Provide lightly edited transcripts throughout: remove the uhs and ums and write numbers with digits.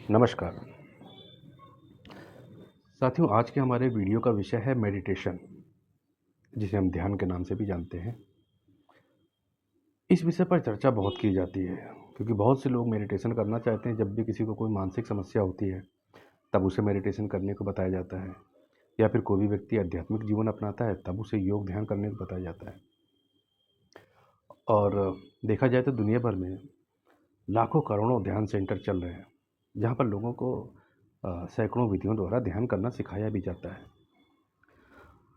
नमस्कार साथियों, आज के हमारे वीडियो का विषय है मेडिटेशन, जिसे हम ध्यान के नाम से भी जानते हैं। इस विषय पर चर्चा बहुत की जाती है क्योंकि बहुत से लोग मेडिटेशन करना चाहते हैं। जब भी किसी को कोई मानसिक समस्या होती है तब उसे मेडिटेशन करने को बताया जाता है, या फिर कोई भी व्यक्ति आध्यात्मिक जीवन अपनाता है तब उसे योग ध्यान करने को बताया जाता है। और देखा जाए तो दुनिया भर में लाखों करोड़ों ध्यान सेंटर चल रहे हैं, जहाँ पर लोगों को सैकड़ों विधियों द्वारा ध्यान करना सिखाया भी जाता है।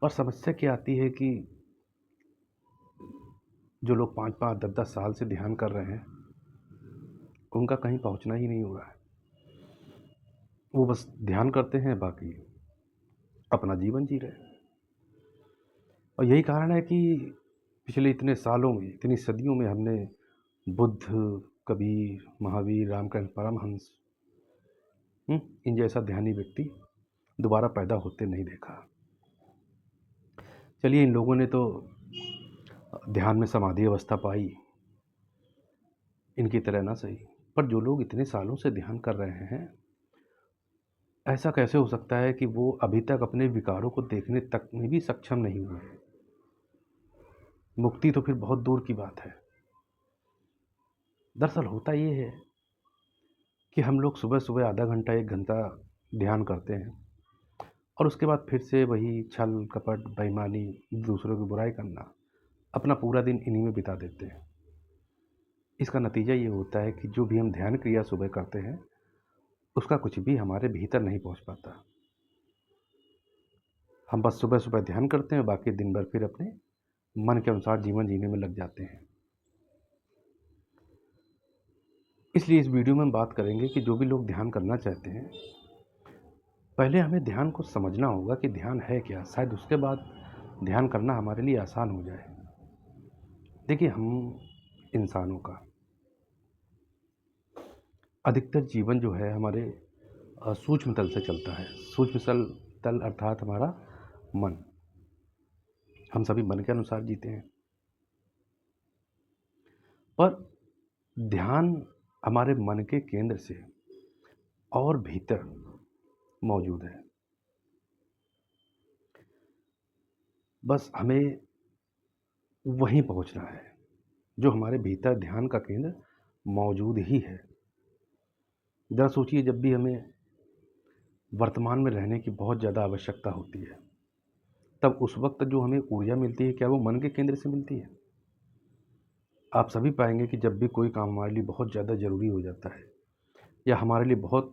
और समस्या क्या आती है कि जो लोग 5-5, 10-10 साल से ध्यान कर रहे हैं, उनका कहीं पहुंचना ही नहीं हो रहा है। वो बस ध्यान करते हैं, बाकी अपना जीवन जी रहे हैं। और यही कारण है कि पिछले इतने सालों में, इतनी सदियों में हमने बुद्ध, कबीर, महावीर, रामकृष्ण परमहंस, इन जैसा ध्यानी व्यक्ति दोबारा पैदा होते नहीं देखा। चलिए, इन लोगों ने तो ध्यान में समाधि अवस्था पाई, इनकी तरह ना सही, पर जो लोग इतने सालों से ध्यान कर रहे हैं, ऐसा कैसे हो सकता है कि वो अभी तक अपने विकारों को देखने तक में भी सक्षम नहीं हुए हैं? मुक्ति तो फिर बहुत दूर की बात है। दरअसल होता ये है कि हम लोग सुबह-सुबह आधा घंटा, 1 घंटा ध्यान करते हैं और उसके बाद फिर से वही छल, कपट, बेईमानी, दूसरों की बुराई करना, अपना पूरा दिन इन्हीं में बिता देते हैं। इसका नतीजा ये होता है कि जो भी हम ध्यान क्रिया सुबह करते हैं, उसका कुछ भी हमारे भीतर नहीं पहुँच पाता। हम बस सुबह-सुबह ध्यान करते हैं, बाकी दिन भर फिर अपने मन के अनुसार जीवन जीने में लग जाते हैं। इसलिए इस वीडियो में हम बात करेंगे कि जो भी लोग ध्यान करना चाहते हैं, पहले हमें ध्यान को समझना होगा कि ध्यान है क्या? शायद उसके बाद ध्यान करना हमारे लिए आसान हो जाए। देखिए, हम इंसानों का अधिकतर जीवन जो है हमारे सूक्ष्म तल से चलता है। तल अर्थात हमारा मन। हम सभी मन के अनुसार जीते हैं। पर ध्यान हमारे मन के केंद्र से और भीतर मौजूद है। बस हमें वहीं पहुंचना है जो हमारे भीतर ध्यान का केंद्र मौजूद ही है। ज़रा सोचिए, जब भी हमें वर्तमान में रहने की बहुत ज़्यादा आवश्यकता होती है, तब उस वक्त जो हमें ऊर्जा मिलती है, क्या वो मन के केंद्र से मिलती है? आप सभी पाएंगे कि जब भी कोई काम हमारे लिए बहुत ज़्यादा ज़रूरी हो जाता है या हमारे लिए बहुत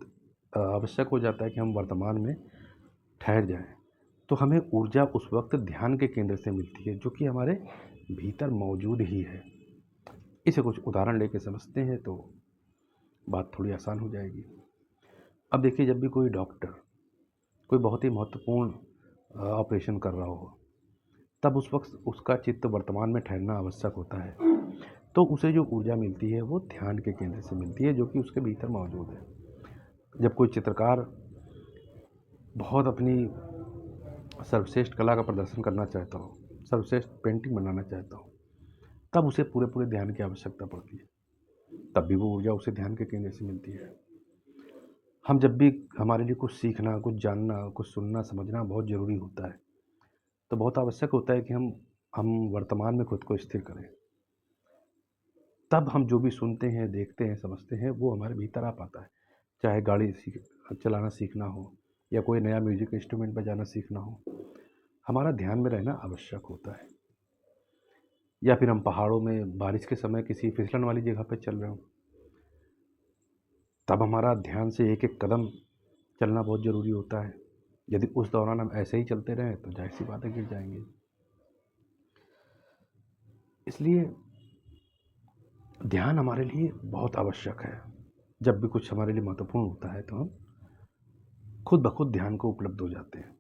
आवश्यक हो जाता है कि हम वर्तमान में ठहर जाएं, तो हमें ऊर्जा उस वक्त ध्यान के केंद्र से मिलती है, जो कि हमारे भीतर मौजूद ही है। इसे कुछ उदाहरण लेके समझते हैं तो बात थोड़ी आसान हो जाएगी। अब देखिए, जब भी कोई डॉक्टर कोई बहुत ही महत्वपूर्ण ऑपरेशन कर रहा हो, तब उस वक्त उसका चित्त वर्तमान में ठहरना आवश्यक होता है। तो उसे जो ऊर्जा मिलती है वो ध्यान के केंद्र से मिलती है, जो कि उसके भीतर मौजूद है। जब कोई चित्रकार बहुत अपनी सर्वश्रेष्ठ कला का प्रदर्शन करना चाहता हो, सर्वश्रेष्ठ पेंटिंग बनाना चाहता हो, तब उसे पूरे पूरे ध्यान की आवश्यकता पड़ती है। तब भी वो ऊर्जा उसे ध्यान के केंद्र से मिलती है। हम जब भी हमारे लिए कुछ सीखना, कुछ जानना, कुछ सुनना, समझना बहुत ज़रूरी होता है, तो बहुत आवश्यक होता है कि हम वर्तमान में खुद को स्थिर करें। तब हम जो भी सुनते हैं, देखते हैं, समझते हैं, वो हमारे भीतर आ पाता है। चाहे गाड़ी चलाना सीखना हो या कोई नया म्यूजिक इंस्ट्रूमेंट बजाना सीखना हो, हमारा ध्यान में रहना आवश्यक होता है। या फिर हम पहाड़ों में बारिश के समय किसी फिसलन वाली जगह पर चल रहे हो, तब हमारा ध्यान से एक एक कदम चलना बहुत ज़रूरी होता है। यदि उस दौरान हम ऐसे ही चलते रहें तो जाहिर सी बात है, गिर जाएंगे। इसलिए ध्यान हमारे लिए बहुत आवश्यक है। जब भी कुछ हमारे लिए महत्वपूर्ण होता है तो हम खुद ब खुद ध्यान को उपलब्ध हो जाते हैं।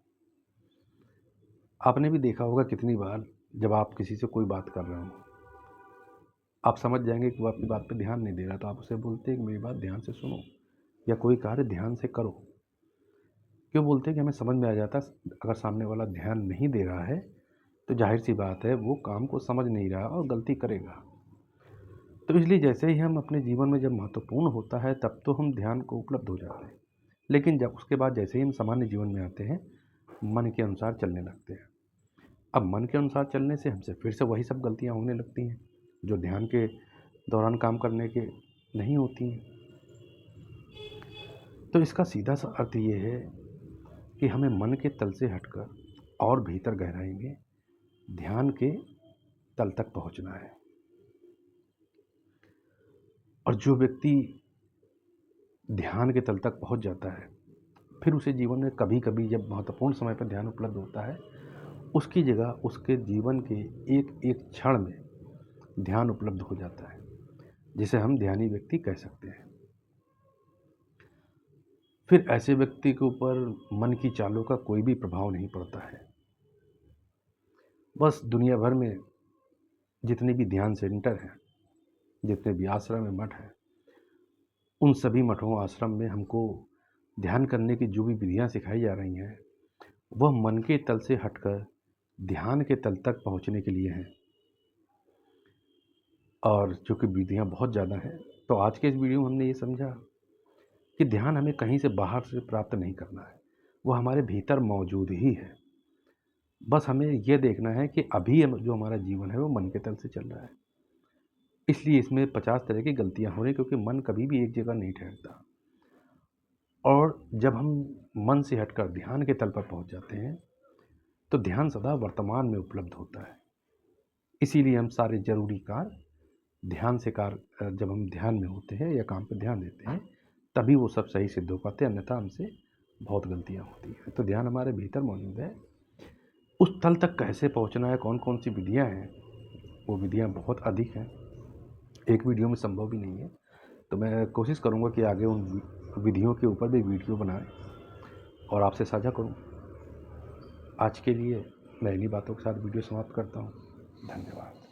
आपने भी देखा होगा कितनी बार, जब आप किसी से कोई बात कर रहे हो, आप समझ जाएंगे कि वो आपकी बात पे ध्यान नहीं दे रहा, तो आप उसे बोलते हैं कि मेरी बात ध्यान से सुनो, या कोई कार्य ध्यान से करो। क्यों बोलते हैं कि हमें समझ में आ जाता है, अगर सामने वाला ध्यान नहीं दे रहा है तो जाहिर सी बात है वो काम को समझ नहीं रहा और गलती करेगा। तो इसलिए जैसे ही हम अपने जीवन में जब महत्वपूर्ण होता है तब तो हम ध्यान को उपलब्ध हो जाते हैं, लेकिन जब उसके बाद जैसे ही हम सामान्य जीवन में आते हैं, मन के अनुसार चलने लगते हैं। अब मन के अनुसार चलने से हमसे फिर से वही सब गलतियाँ होने लगती हैं, जो ध्यान के दौरान काम करने के नहीं होती हैं। तो इसका सीधा सा अर्थ ये है कि हमें मन के तल से हटकर और भीतर गहराई में ध्यान के तल तक पहुंचना है। और जो व्यक्ति ध्यान के तल तक पहुंच जाता है, फिर उसे जीवन में कभी कभी जब महत्वपूर्ण समय पर ध्यान उपलब्ध होता है, उसकी जगह उसके जीवन के एक एक क्षण में ध्यान उपलब्ध हो जाता है, जिसे हम ध्यानी व्यक्ति कह सकते हैं। फिर ऐसे व्यक्ति के ऊपर मन की चालों का कोई भी प्रभाव नहीं पड़ता है। बस दुनिया भर में जितने भी ध्यान सेंटर हैं, जितने भी आश्रम में मठ हैं, उन सभी मठों आश्रम में हमको ध्यान करने की जो भी विधियाँ सिखाई जा रही हैं, वह मन के तल से हटकर ध्यान के तल तक पहुँचने के लिए हैं। और चूँकि विधियाँ बहुत ज़्यादा हैं, तो आज के इस वीडियो में हमने ये समझा कि ध्यान हमें कहीं से बाहर से प्राप्त नहीं करना है, वो हमारे भीतर मौजूद ही है। बस हमें ये देखना है कि अभी जो हमारा जीवन है वो मन के तल से चल रहा है, इसलिए इसमें 50 तरह की गलतियाँ हो रही, क्योंकि मन कभी भी एक जगह नहीं ठहरता। और जब हम मन से हटकर ध्यान के तल पर पहुंच जाते हैं, तो ध्यान सदा वर्तमान में उपलब्ध होता है। इसीलिए हम सारे जरूरी कार्य ध्यान से जब हम ध्यान में होते हैं या काम पर ध्यान देते हैं, तभी वो सब सही सिद्ध हो पाते हैं, अन्यथा हमसे बहुत गलतियाँ होती हैं। तो ध्यान हमारे भीतर मौजूद है। उस तल तक कैसे पहुंचना है, कौन कौन सी विधियाँ हैं, वो विधियाँ बहुत अधिक हैं, एक वीडियो में संभव भी नहीं है। तो मैं कोशिश करूँगा कि आगे उन विधियों के ऊपर भी वीडियो बनाएं और आपसे साझा करूँ। आज के लिए मैं इन्हीं बातों के साथ वीडियो समाप्त करता हूँ। धन्यवाद।